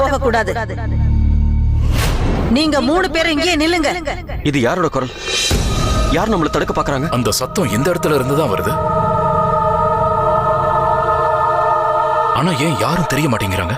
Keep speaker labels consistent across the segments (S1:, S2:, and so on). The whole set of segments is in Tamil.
S1: போக கூடாது. நீங்க 3 பேரும் இங்கே நில்லுங்க.
S2: இது யாரோட குரல்? யார் நம்மள தடுக்க பாக்குறாங்க?
S3: அந்த சத்தம் இந்த இடத்துல இருந்து தான் வருது. ஆனா ஏன் யாரும் தெரிய மாட்டேங்கிறாங்க?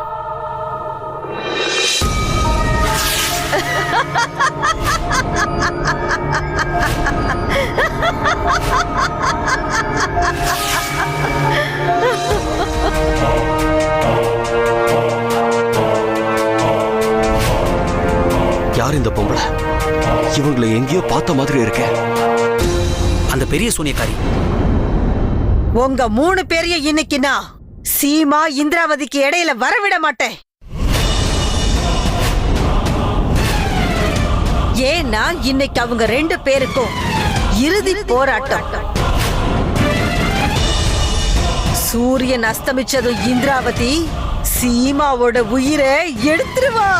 S2: யார் இந்த பொம்பளை? இவங்களை எங்கேயோ பார்த்த மாதிரி இருக்கே.
S4: அந்த பெரிய சூனியக்காரி.
S1: உங்க 3 பேரையும் இன்னைக்கு நான் சீமா இந்திராவதிக்கு இடையில வரவிட மாட்டேன். ஏன்னா இன்னைக்கு அவங்க 2 பேருக்கும் இறுதி போராட்டம். சூரியன் அஸ்தமிச்சதும் இந்திராவதி சீமாவோட உயிரை எடுத்துருவா.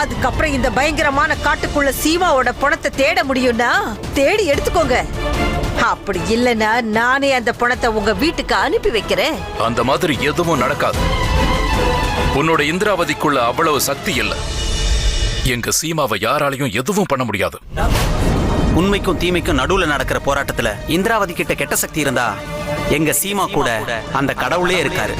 S1: அதுக்கப்புறம் இந்த பயங்கரமான காட்டுக்குள்ள சீமாவோட பணத்தை தேட முடியும்னா தேடி எடுத்துக்கோங்க. அப்படி இல்லைன்னா நானே அந்த பணத்தை உங்க வீட்டுக்கு அனுப்பி வைக்கிறேன்.
S3: அந்த மாதிரி எதுவும் நடக்காது. உன்னோட இந்திராவதிக்குள்ள அவ்வளவு சக்தி இல்ல. எங்க சீமாவை யாராலையும் எதுவும் பண்ண முடியாது.
S4: உண்மைக்கும் தீமைக்கும் நடுவுல நடக்கிற போராட்டத்துல இந்திராவதி கிட்ட கெட்ட சக்தி இருந்தா எங்க சீமா கூட அந்த கடவுளே இருக்காரு.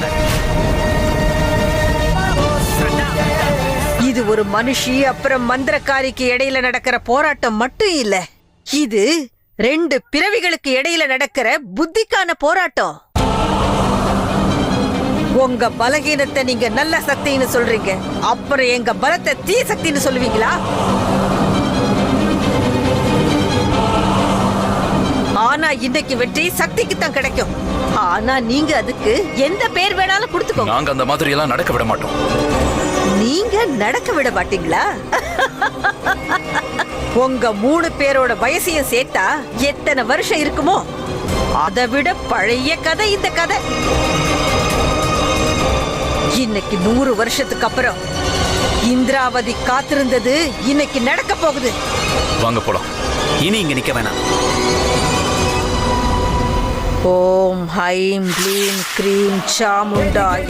S1: இது ஒரு மனுஷி அப்புறம் மந்திரக்காரிக்கு இடையில நடக்கிற போராட்டம் மட்டும் இல்ல. இது 2 பிறவிகளுக்கு இடையில நடக்கிற புத்திக்கான போராட்டம். உங்க பலகீனத்தை நீங்க நல்ல சக்தின்னு சொல்றீங்க, அப்புறம் எங்க பலத்தை தீ சக்தின்னு சொல்லுவீங்களா? ஆனா இன்னைக்கு வெற்றி சக்திக்கு தான் கிடைக்கும். ஆனா நீங்க அதுக்கு எந்த பேர் வேணாலும் கொடுத்துக்கோங்க.
S3: நாங்க அந்த மாதிரி எல்லாம் நடக்க விட மாட்டோம்.
S1: நீங்க நடக்க விட மாட்டீங்களா? உங்க 3 பேரோட வயசையும் சேர்த்தா எத்தனை வருஷம் இருக்குமோ அதை விட பழைய கதை இந்த கதை. இன்னைக்கு 100 வருஷத்துக்கு அப்புறம் இந்திராவதி காத்திருந்தது இன்னைக்கு நடக்க போகுது.
S3: வாங்க போலாம்.
S4: இனி இங்க நிக்க வேணாம்.
S1: ஓம் ஹைம் க்ளீம் க்ரீம் சாமுண்டாய.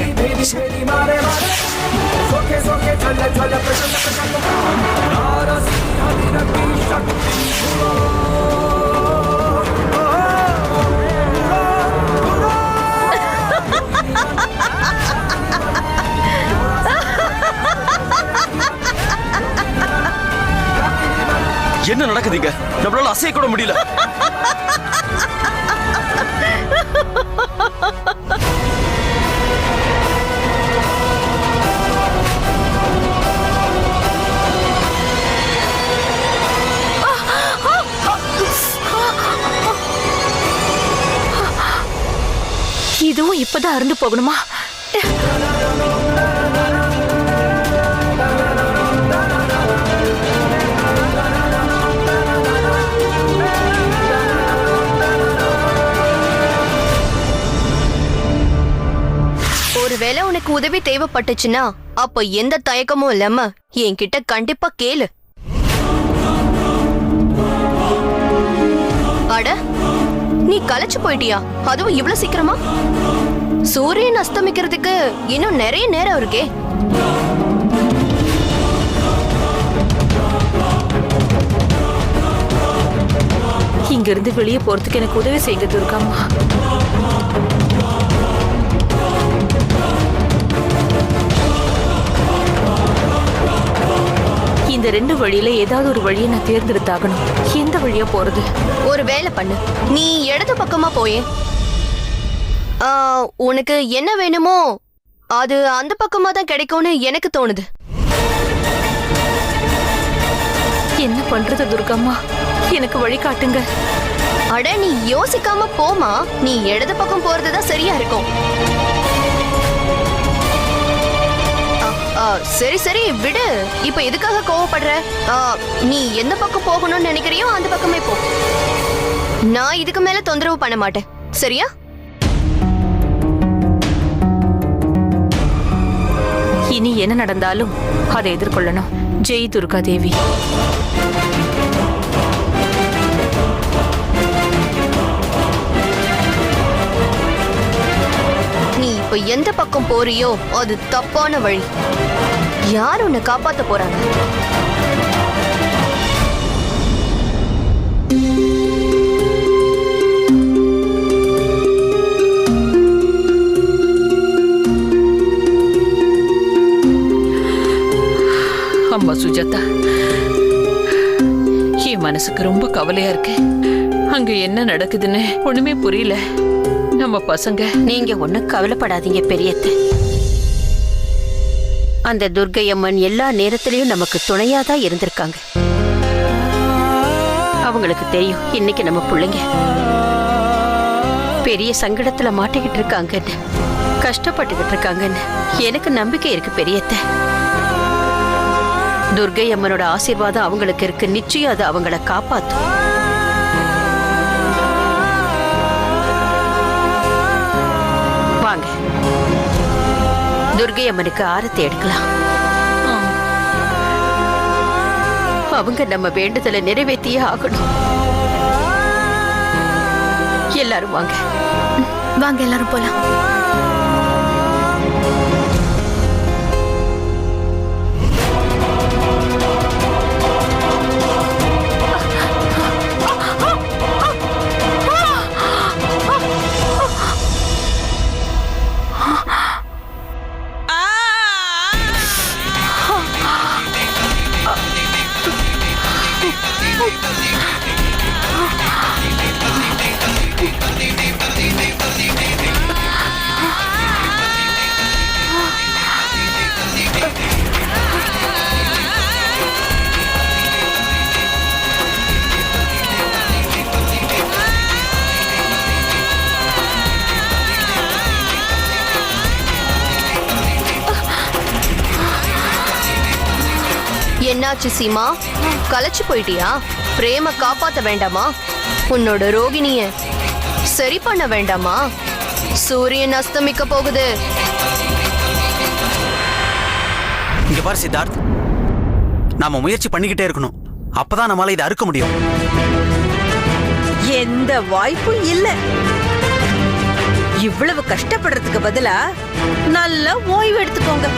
S2: என்ன நடக்குதுங்க? நம்மளால அசைய கூட முடியல.
S5: இதுவும் இப்பதான் அருந்து போகணுமா?
S6: ஒருவேளை உனக்கு உதவி தேவைப்பட்டுச்சுன்னா அப்ப எந்த தயக்கமும் இல்லாம என்கிட்ட கண்டிப்பா கேளு. அட, நீ கலைச்சு போயிட்டியா? அதுவும் இவ்வளவு சீக்கிரமா? சூரியன் அஸ்தமிக்கிறதுக்கு இன்னும் நிறைய நேரம் இருக்கே.
S5: இங்க இருந்து வெளியே போறதுக்கு எனக்கு உதவி செய்யுங்க துர்காம்மா. இந்த 2 வழியில ஏதாவது ஒரு வழியை நான் தேர்ந்தெடுத்தாகணும். எந்த வழியா போறது?
S6: ஒரு வேலை பண்ணு, நீ இடது பக்கமா போயே. உனக்கு என்ன வேணுமோ அது அந்த பக்கமா தான் கிடைக்கும்னு எனக்கு தோணுது.
S5: என்ன பண்றது துர்காம்மா? எனக்கு வழி காட்டுங்க.
S6: அட, நீ யோசிக்காம போமா. நீ இடது பக்கம் போறதுதான் சரியா இருக்கும். சரி சரி விடு. இப்ப எதுக்காக கோவப்படுற? நீ எந்த பக்கம் போகணும்னு நினைக்கிறியோ அந்த பக்கமே போ. நான் இதுக்கு மேல தொந்தரவு பண்ண மாட்டேன், சரியா?
S5: இனி என்ன நடந்தாலும் அதை எதிர்கொள்ளணும். ஜெய் துர்கா தேவி.
S6: இப்ப எந்த பக்கம் போறியோ அது தப்பான வழி. யார் உன்னை காப்பாத்த போறாங்க?
S7: அம்மா சுஜாதா, என் மனசுக்கு ரொம்ப கவலையா இருக்கு. அங்க என்ன நடக்குதுன்னு ஒண்ணுமே புரியல. நம்ம பசங்க.
S8: நீங்க ஒண்ணும் கவலைப்படாதீங்க பெரியத்த. அந்த துர்க்கை அம்மன் எல்லா நேரத்திலயும் நமக்கு துணையாதான் இருந்திருக்காங்க. அவங்களுக்கு தெரியும் இன்னைக்கு நம்ம பிள்ளைங்க பெரிய சங்கடத்துல மாட்டிக்கிட்டு இருக்காங்கன்னு, கஷ்டப்பட்டுக்கிட்டு இருக்காங்கன்னு எனக்கு நம்பிக்கை இருக்கு பெரியத்த. துர்க்கை அம்மனோட ஆசீர்வாதம் அவங்களுக்கு இருக்கு. நிச்சயம் அது அவங்கள காப்பாத்தும். வாங்க, துர்க்கை அம்மனுக்கு ஆரத்தி எடுக்கலாம். அவங்க நம்ம வேண்டுதலை நிறைவேற்றியே ஆகணும். எல்லாரும் வாங்க.
S6: வாங்க எல்லாரும் போலாம். என்னாச்சு சீமா? கலைச்சு போயிட்டியா? பிரேம காப்பாத்த வேண்டாமா? உன்னோட ரோகிணிய சரி பண்ண வேண்டாமா? சூரியன் அஸ்தமிக்க போகுது.
S4: இங்க பாரு சித்தார்த், நாம முயற்சி பண்ணிக்கிட்டே இருக்கணும். அப்பதான் நம்மளால இதை அறுக்க முடியும்.
S1: எந்த வாய்ப்பும் இல்ல. இவ்வளவு கஷ்டப்படுறதுக்கு பதிலா நல்லா ஓய்வு எடுத்துக்கோங்க.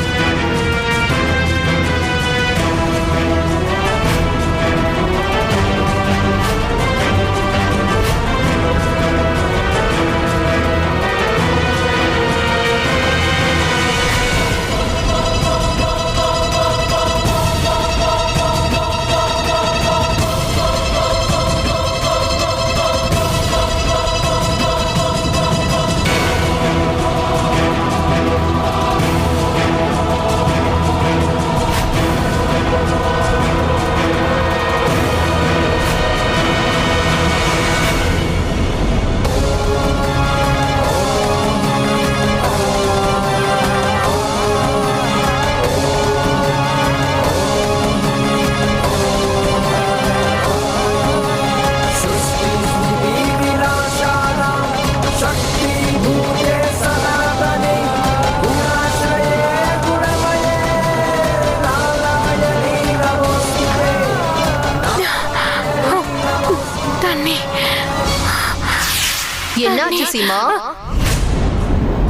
S6: என்னாச்சு சீமா?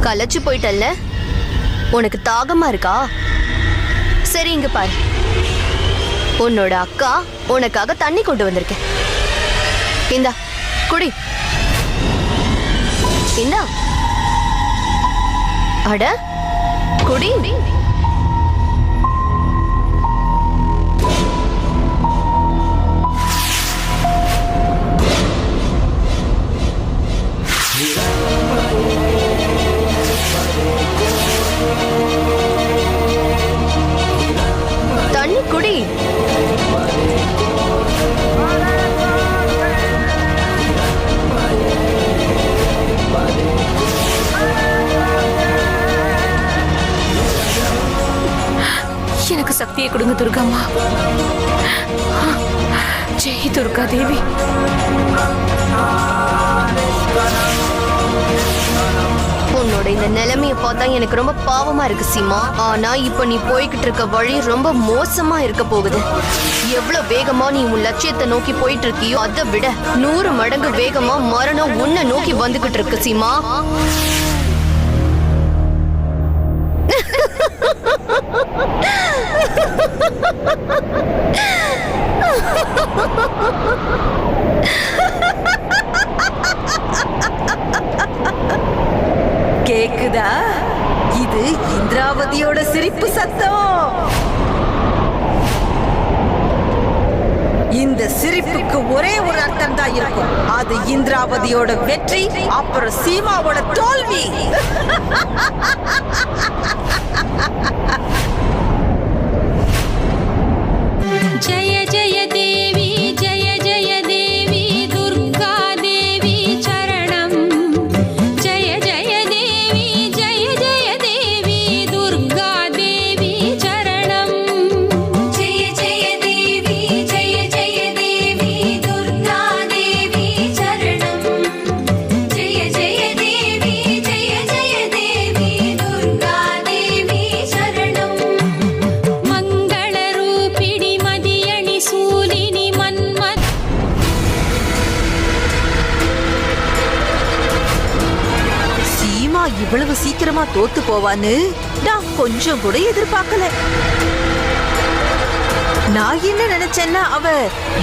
S6: கலைச்சு போயிட்டல்ல? உனக்கு தாகமா இருக்கா? சரி இங்க பாரு, உன்னோட அக்கா உனக்காக தண்ணி கொண்டு வந்திருக்கேன். இந்தா குடி. இந்தா. அட குடி. தண்ணி குடி.
S5: எனக்கு சக்தியை கொடுங்க துர்காம்மா. ஜெய் துர்கா தேவி.
S6: உன்னோட இந்த நிலைமைய பார்த்தா எனக்கு ரொம்ப பாவமா இருக்கு சீமா. ஆனா இப்ப நீ போய்கிட்டு இருக்க வழி ரொம்ப மோசமா இருக்க போகுது. எவ்வளவு வேகமா நீ உன் லட்சியத்தை நோக்கி போயிட்டு இருக்கியோ அதை விட 100 மடங்கு வேகமா மரணம் உன்னை நோக்கி வந்துகிட்டு இருக்கு சீமா.
S1: போதும். இந்த சிரிப்புக்கு ஒரே ஒரு அர்த்தம் தான் இருக்கும். அது இந்திராவதியோட வெற்றி, அப்புறம் சீமாவோட தோல்வி.
S9: जय जय देवी जय जय देवी दुर्गा देवी चरणम जय जय देवी जय जय देवी दुर्गा देवी चरणम जय जय देवी जय जय देवी दुर्गा देवी चरणम जय जय देवी जय जय देवी दुर्गा देवी चरणम मंगल रूपिणी मदियणि सूलिनि मन्मथ
S1: சீமா இவ்வளவு சீக்கிரமா தோத்து போவான்னு நான் கொஞ்சம் கூட எதிர்பார்க்கல. நான் என்ன நினைச்சேன்னா அவ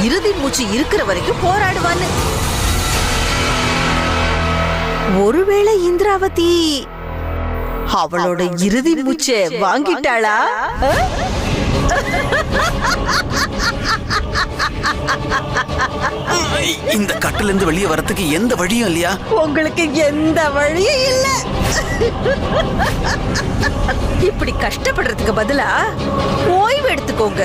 S1: இறுதி மூச்சு இருக்கிற வரைக்கும் போராடுவான்னு. ஒருவேளை இந்திராவதி அவளோட இறுதி மூச்சை வாங்கிட்டாளா?
S4: இந்த கட்டுல இருந்து வெளியே வரதுக்கு எந்த வழியும் இல்லையா?
S1: உங்களுக்கு எந்த வழியும் இல்ல. இப்படி கஷ்டப்படுறதுக்கு பதிலா ஓய்வு எடுத்துக்கோங்க.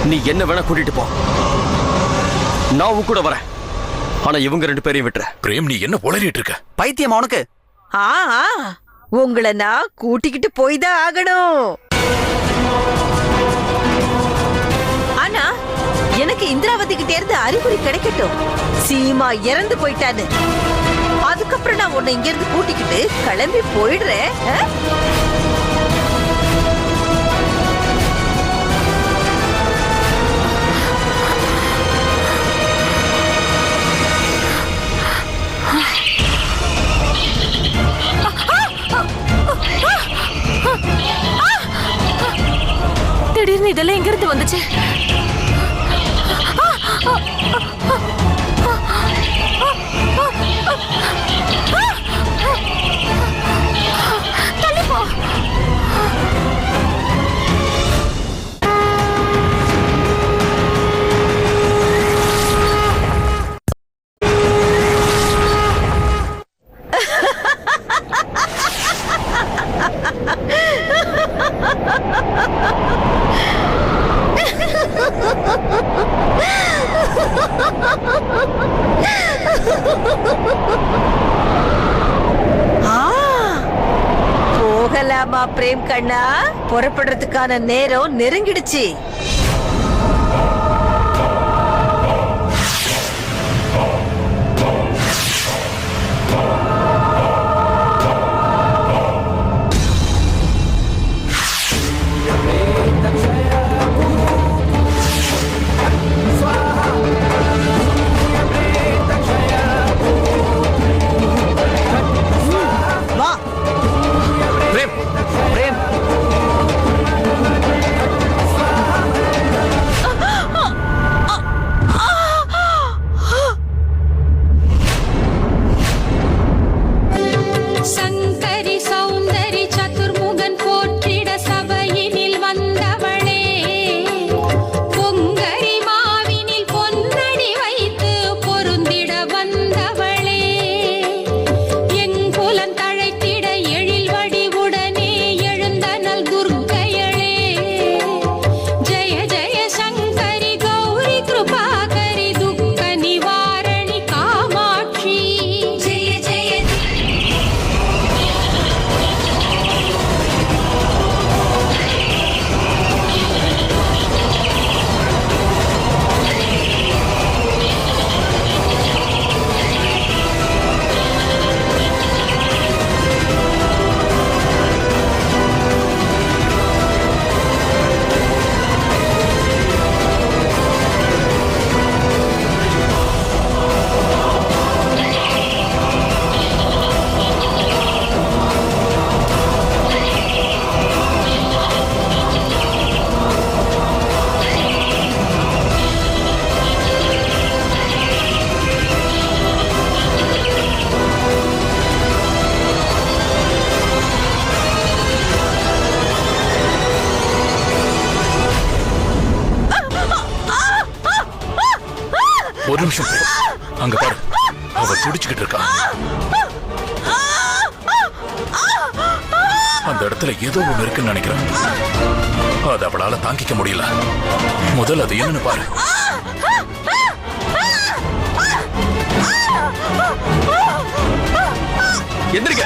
S2: நீ என்ன வேணா கூட்டிட்டு போ, நான் உன் கூட வரேன். ஆனா இவங்க 2 பேரையும் விட்டுற.
S3: பிரேம், நீ என்ன உளறிட்டு இருக்க?
S4: பைத்தியமா உனக்கு?
S1: ஆ உங்களை நான் கூட்டிக்கிட்டு போய் தான் ஆகணும். ஆனா எனக்கு இந்திராவதி கிட்ட இருந்து அறிகுறி கிடைக்கட்டும். சீமா இறந்து போயிட்டான்னு. அதுக்கப்புறம் நான் உன்னை இங்க இருந்து கூட்டிக்கிட்டு கிளம்பி போயிடுறேன்.
S5: திடீர்னு இதெல்லாம் எங்க இருந்து வந்துச்சு? தள்ளிப்போ.
S1: போகலாமா பிரேம் கண்ணா? புறப்படுறதுக்கான நேரம் நெருங்கிடுச்சு.
S3: நிமிஷம் அங்க பாரு, அவ துடிச்சுக்கிட்டு இருக்கா. அந்த இடத்துல ஏதோ ஒண்ணு இருக்குன்னு நினைக்கிறேன். அது அவளால தாங்கிக்க முடியல. முதல்ல அது என்னன்னு பாரு.
S2: எந்திரிக்க.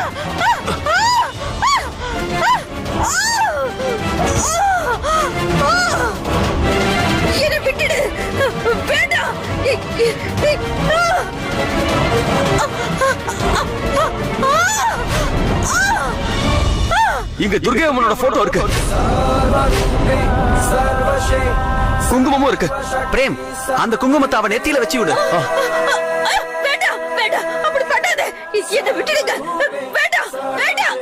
S1: என்னை விட்டுடு. வேண்டாம்.
S2: இங்க துர்கை அம்மனோட போட்டோ இருக்கு, குங்குமமும் இருக்கு.
S4: பிரேம், அந்த குங்குமத்தை அவன் நெத்தியில வச்சு விடு.
S1: வேண்டாம் வேண்டாம், அப்படி பண்ணாத. என்னை விட்டுடுங்க. வேண்டாம் வேண்டாம்.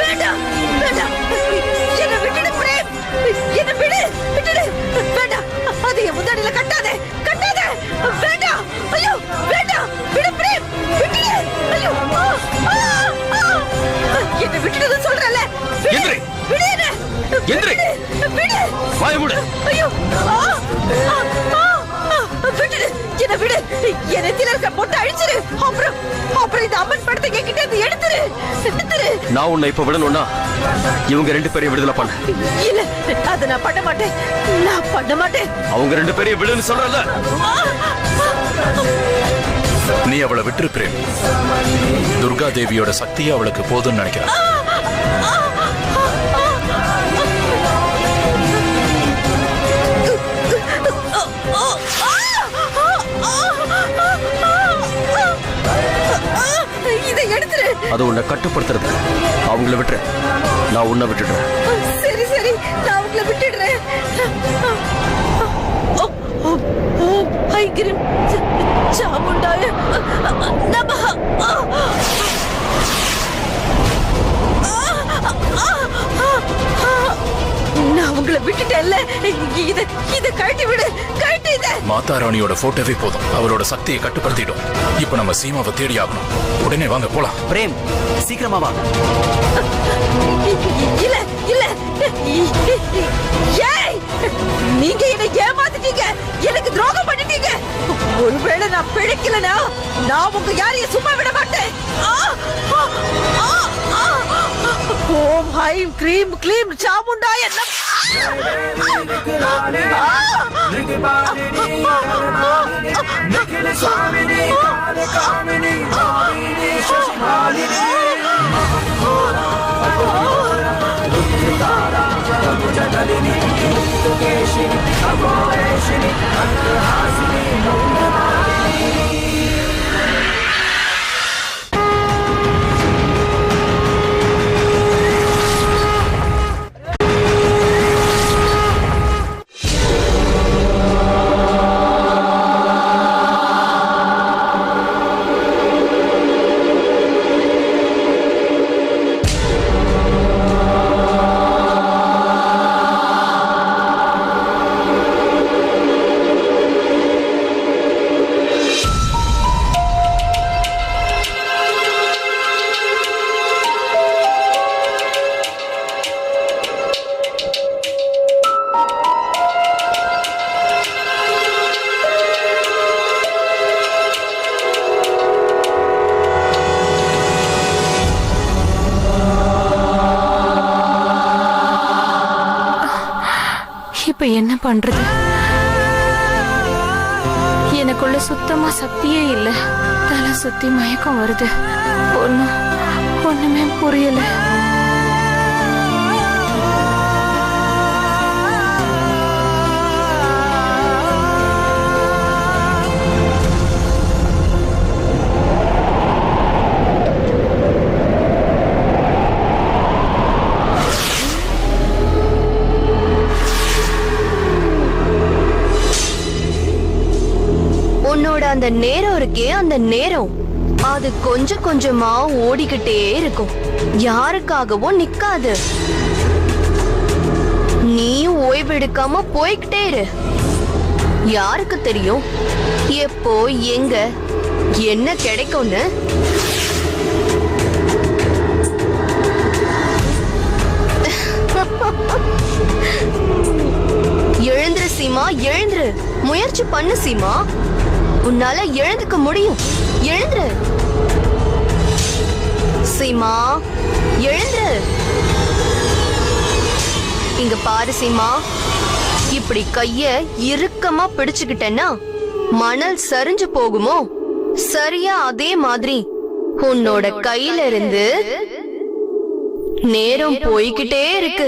S1: வேண்டாம் வேண்டாம், என்னை விட்டுடு பிரேம். என்னை விடு, விட்டுடு. வேண்டாம், அது என் முந்தாடியில கட்டாதே, கட்டாதே. வேண்டாம். ஐயோ வேண்டாம், விடு பிரேம், விட்டுடு. ஐயோ என்னை விட்டுடு சொல்றல.
S2: எந்திரி.
S1: விடு என்ன.
S2: எந்திரி.
S1: விடு.
S2: வாய மூடு.
S1: ஐயோ விட்டுடு. என்னை விடு. என் நெத்தியில இருக்க பொட்டை அழிச்சிரு. அப்புறம் இந்த அம்மன் படத்தை என்கிட்ட இருந்து எடுத்துரு.
S2: நான் உன்னை இப்ப விடணும்னா இவங்க 2 பேரையும் விடுதலை பண்ண.
S1: இல்ல, அதை நான் பண்ண மாட்டேன். நான் பண்ண மாட்டேன்.
S2: அவங்க 2 பேரையும் விடுன்னு சொல்றல.
S3: நீ அவளை விட்டுரு பிரேம். துர்கா தேவியோட சக்தியே அவளுக்கு போதும்னு நினைக்கிறேன்.
S1: இதை எடுத்துரு.
S2: அது உன்னை கட்டுப்படுத்துறது. அவங்கள விட்டுரு, நான் உன்னை விட்டுடுறேன்.
S1: சரி சரி, நான் அவங்கள விட்டுடுறேன். ஐகிரம் சாமுண்டாய நமஹ. நான் உங்களை விட்டுட்டேன்ல. இத கழட்டி விடு, கழட்டி இத.
S3: மாதா ராணியோட போட்டோவே போதும், அவரோட சக்தியை கட்டுப்படுத்திடும். இப்ப நம்ம சீமாவை தேடி ஆகணும். உடனே வாங்க போலாம்.
S4: பிரேம், சீக்கிரமா வா.
S1: இல்ல இல்ல, ஏய், நீங்க என்ன ஏமாத்திட்டீங்க, எனக்கு துரோகம் பண்ணிட்டீங்க. ஒருவேளை நான் பிழைக்கலனா நான் உங்க யாரையும் சும்மா விட மாட்டேன். ஓம் ஹைம் க்ரீம் க்ளீம் சாமுண்டாய
S5: இப்ப என்ன பண்றது? எனக்குள்ள சுத்தமா சக்தியே இல்ல. தலை சுத்தி மயக்கம் வருது. ஒண்ணுமே புரியல.
S6: உன்னோட அந்த நேரம் இருக்கே, அந்த நேரம் அது கொஞ்சம் கொஞ்சமா ஓடிக்கிட்டே இருக்கும். யாருக்காகவும் நிக்காது. நீ ஓய்வெடுக்காம போய்கிட்டே இரு. யாருக்கு தெரியும் எப்போ எங்க என்ன கிடைக்கும்னு. எழுந்துரு சீமா, எழுந்துரு. முயற்சி பண்ணு சீமா, உன்னால எழுந்துக்க முடியும். எழுந்துரு சீமா, எழுந்துரு. இங்க பாரு சீமா, இப்படி கைய இறுக்கமா பிடிச்சுக்கிட்டேன்னா மணல் சரிஞ்சு போகுமோ, சரியா அதே மாதிரி உன்னோட கையில இருந்து நேரம் போய்கிட்டே இருக்கு.